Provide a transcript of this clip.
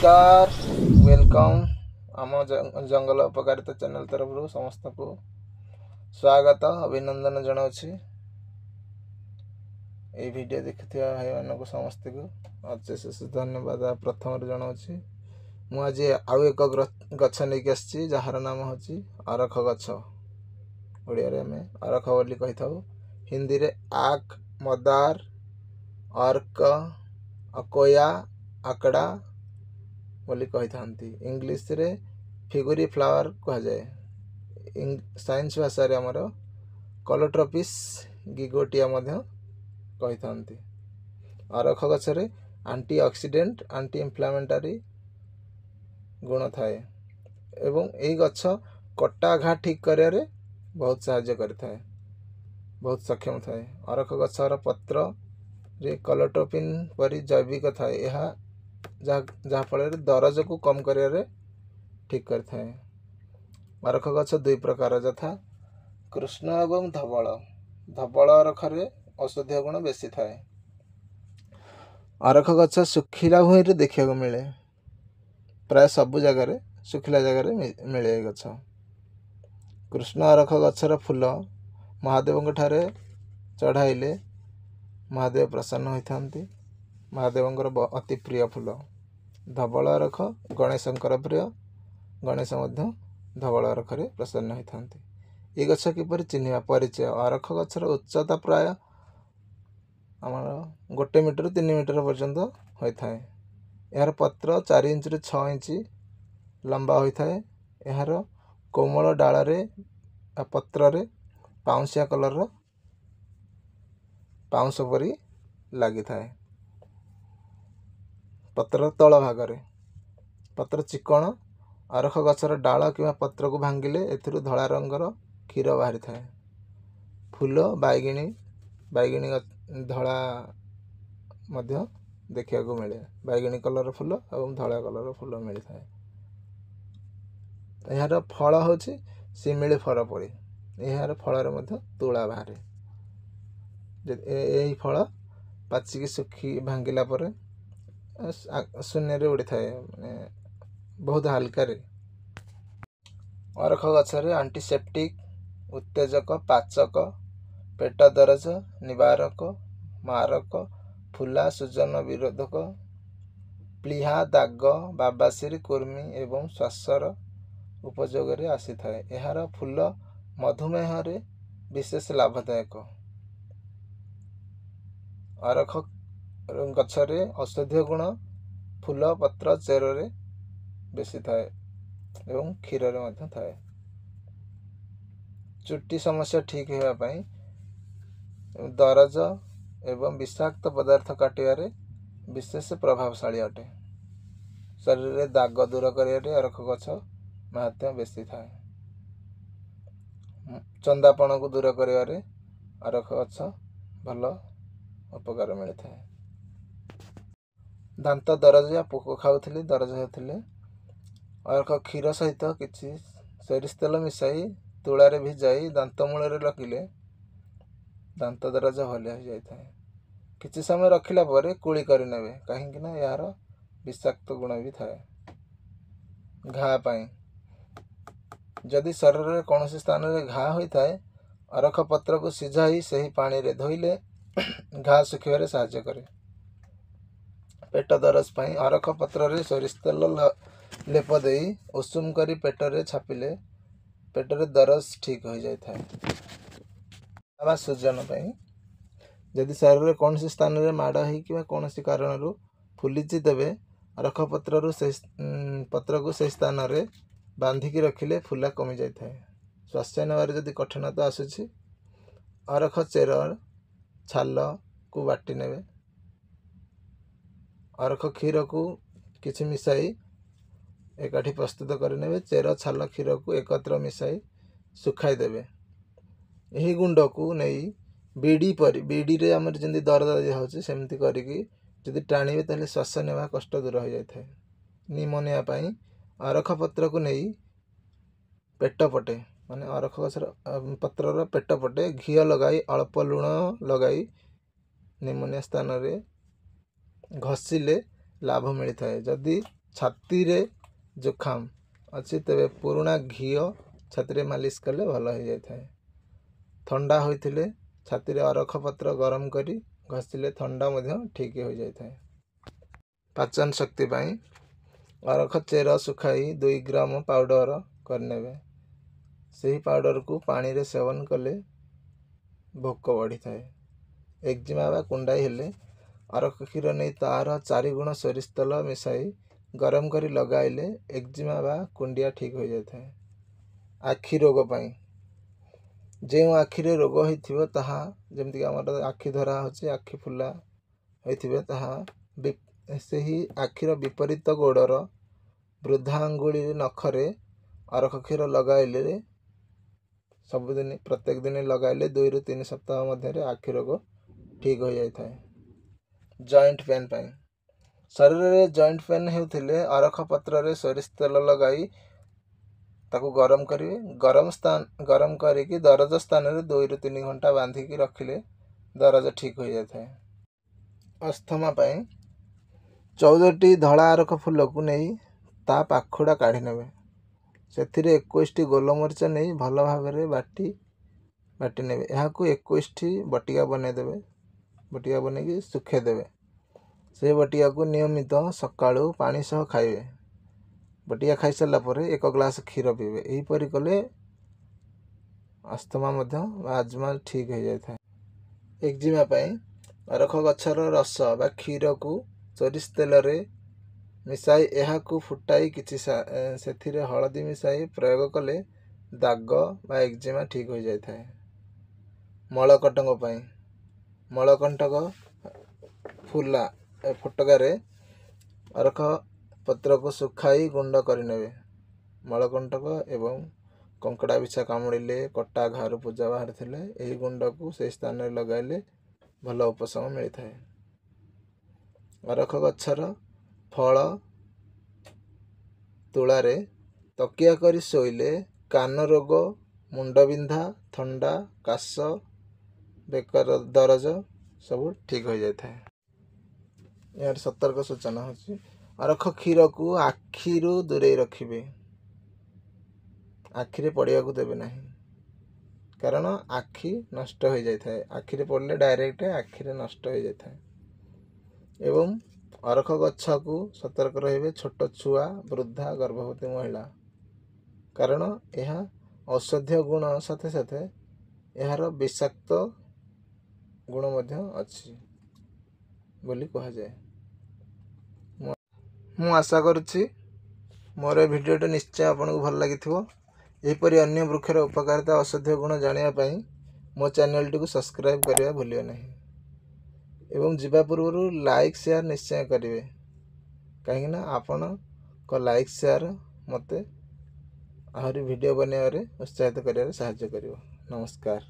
नमस्कार वेलकम आम जंगल उपकारिता चैनल तरफ समस्त को स्वागत अभिनंदन जनाऊँगी। ये वीडियो देखुवा भाई मान समस्त को अशेष धन्यवाद प्रथम जनाऊँगी। मुझे आउ एक गछ नहीं आसी जार नाम हूँ अरख गछ। ओडिया में अरख बोली कही था, हिंदी रे आक, मदार, अर्क, अकोया, आकड़ा बोली कही था। इंग्लिश रे फिगुरी फ्लावर कह जाए। साइंस भाषा रे हमर कलोट्रोपिस गिगोटिया कही था। अरख गछरे आंटी ऑक्सीडेंट आंटी इन्फ्लामेटरी गुण थाए एवं यही गछ कटा घा ठीक करे बहुत साहाय्य करिथाए, बहुत सक्षम थाए। अरख गछर पत्र रे कलोट्रोपिन परी जैविक थाए, यह जहाँ फल दरज को कम कर ठीक करता है। अरख गछ दुई प्रकार यथा कृष्ण एवं धवल। धवल अरखरे औषधीय गुण बेसी थाए। अरख गछ सुखिला भूमि देखा मिले, प्राय सबु जगार सुखिला जगार मिले गछ। कृष्ण अरख गछर फूल महादेव ठारे चढ़ाइले महादेव प्रसन्न होइथांती। महादेवंकर अति प्रिय फूल। धवल अरख गणेशंकर प्रिय, गणेश धवल अरखरे प्रसन्न होइथांती। ये गछ किपर चिन्हवा परिचय। अरख गछर उच्चता प्राय आमर 1 मीटर 3 मीटर पर्यंत होता है। यार पत्र 4 इंच रे 6 इंच लंबा होता है। यार कोमल डाल रे पत्र रे पाउंसिया कलर पाउंस परी लगी थाए। पत्र तल भाग पत्र चिकण। अरख गछर डाल कि पत्र को भांगिले एथिरु धला रंगर क्षीर बाहरी थाए। फूल बैगिणी बैगिणी धला मध्य देखा मिले। बैगिणी कलर फूल और धला कलर फूल मिलता है। यार फल हूँ शिमिली फल पड़ी। यार फल तुला बाहर। यही फल पाचिकी सुखी भांगिला पर शून्य उड़ी थाए, माने बहुत हल्का रे। अरख गछरे एंटीसेप्टिक, उत्तेजक, पाचक, पेट दरज निवारक, मारक, फुला सूजन विरोधक, प्लीहा दाग बाबासिर कुर्मी एवं श्वासर उपयोग रे आसी थाए। यार फूल मधुमेह रे विशेष लाभदायक। अरख गछरे औषधीय गुण फूल पत्र चेर रे बेसी थाए एवं क्षीर रे मध्य थाए। चुट्टी समस्या ठीक होगा पाई दरज एवं विषाक्त पदार्थ काटिबारे विशेष प्रभावशाली अटे। शरीर रे दाग दूर करियारे अरख गछ महत्व बेसी थाए। चंदापण को दूर करियारे अरख गछ भल उपकार मिलता है। दांत दरज या पोक खाऊले दरज होते अरख क्षीर सहित किसी सोरिष तेल मिसाई तुलारे भिजाई दांत मूल रखिले दांत दरज भल हो जाए। किसी समय रखिला पर कुली करने कहीं यार विषाक्त गुण भी थाए। घा पाई जदि शरीर में कौन स्थान में घा होता है अरख पत्र को सिझाई सही पानी रे धोइले घा सुखिबारे साहाय्य करे। पेट दरज पाई अरख पत्र रे सोरिष तेल लेप दे उषुम करी पेट रे छापिले पेट रे दरज ठीक हो जाए थाए। सूजन पाई जदि शरीर में कौन स्थान में माड़ हो कौन कारण फुलीची तेबे अरख पत्र पत्र को से स्थान में बांधिकी रखिले फुला कमी जाए थाए। श्वास नेबार जदि कठिनता आसूची अरख चेर छाल को बाटी नेबे। अरख क्षीर को किछि मिसाई एकाठी प्रस्तुत करे चेर छाल क्षीर को एकत्र मिसाई सुखाई देबे। यही गुंड को नहीं बीड़ी पर बीड़ी रे आमर जंदी दर्द दिया होची सेमती करिकी जदि टाणीबे ताले श्वास नेबा कष्ट दूर हो जाए थाए। निमोनिया पाई अरख पत्र को नहीं पेट पटे माने अरख गछर पत्रर पेट पटे घी लगाई अल्प लुण लगाई निमोनिया स्थान रे घसीले लाभ मिलता है। जदि छाती रे जुखाम अच्छी तेरे पुराणा घीओ छाती मालिश कले भल हो जाए। थंडा होइथिले छाती रे अरख पत्र गरम करी घसिले थंडा मध्य ठीक हो जाए। पाचन शक्ति पाई अरख चेर सुखाई 2 ग्राम पाउडर करने से पाउडर को पानी रे सेवन कले भोक बढ़ी थाए। एक्जिमा बा कुंडाई हेले अरख क्षीर नहीं तार 4 गुण सोरिष तेल मिसाई गरम करी लगाइले एक्जिमा बा कुंडिया ठीक हो जाए। आखि रोग पाई जो आखिरे रोग होइथिबो ताहा जेमति हमर आखि धरा होची आखि फुला होइथिबे ताहा से ही आखिर विपरीत गोड़र वृद्धा अंगुली नखरे अरख क्षीर लगाइले सबुदिन प्रत्येक दिन लगाइले 2 ରୁ 3 सप्ताह मध्य आखि रोग ठीक हो जाए। जॉइंट पेन पाई शरीर रे जॉइंट पेन हेउथिले अरख पत्र रे सोरिष तेल लगाई ताकू गरम करिवे गरम करिकी दरज स्थान रे 2 ରୁ 3 घंटा बांधिकी रखिले दरज ठीक हो जाए। अस्थमा पाई 14टी धड़ा अरख फूल को नहीं ता पाखुड़ा काढ़ी नेबे से 21टी गोलमरीच नहीं भल भाव बाटी नेबे यहाँ 21टी बटिका बनईदेवे बटिका बनई सुखेदेवे से बटिया को नियमित सकाळु पानी सह खाइबे। बटिया खाई सारा पर 1 ग्लास क्षीर पीबे यहीपरि कले अस्थमा आजमा ठीक हो जाए। एक्जिमा पाई अरख गछर रस बा क्षीर को सोरिष तेल रे मिसाई यहाँ को फुटाई किछि से हलदी मिसाई प्रयोग कले दाग बा एक्जिमा ठीक हो जाए। मलकंटक पाई मलकंटक फुला फुटकारे अरख पत्र को सुखाई गुंड करिनेबे। मलकंटक एवं कंकड़ा बिछा कामुड़िले कटा घारू पूजा बाहर थिले एही गुंड को से स्थान रे लगाइले भल उपशम मिलता है। अरख गछर फल तुलारे तकिया करी शोइले कान रोग मुंडबिंधा थंडा काश बेकर दरज सब ठीक हो जाए। यार सतर्क सूचना होची अरख क्षीर को आखिरु दूरे रखिबे आखिरे पड़िया को देबे नहीं कारण आखि नष्ट हो जाए। आखिरे पड़ले डायरेक्ट आखिरे नष्ट हो जाए। एवं अरख गच्छा को सतर्क रहिबे छोट छुआ वृद्धा गर्भवती महिला कारण यह औषधीय गुण साथे साथे यार विषाक्त गुण अच्छी बोली कहा जाए। मु आशा करुच्ची मोर भिडियो निश्चय आपन को भल लगी यहीपरि अन्य वृक्षर उपकारिता औषधीय गुण जानिया पाई मो चैनल टी को सब्सक्राइब करने भूलियो नहीं एवं जीवा पूर्व लाइक शेयर निश्चय करेंगे कहीं आपण को लाइक शेयर मते आहरी वीडियो बनवारे उत्साहित करिवारे सहायता करिवो। नमस्कार।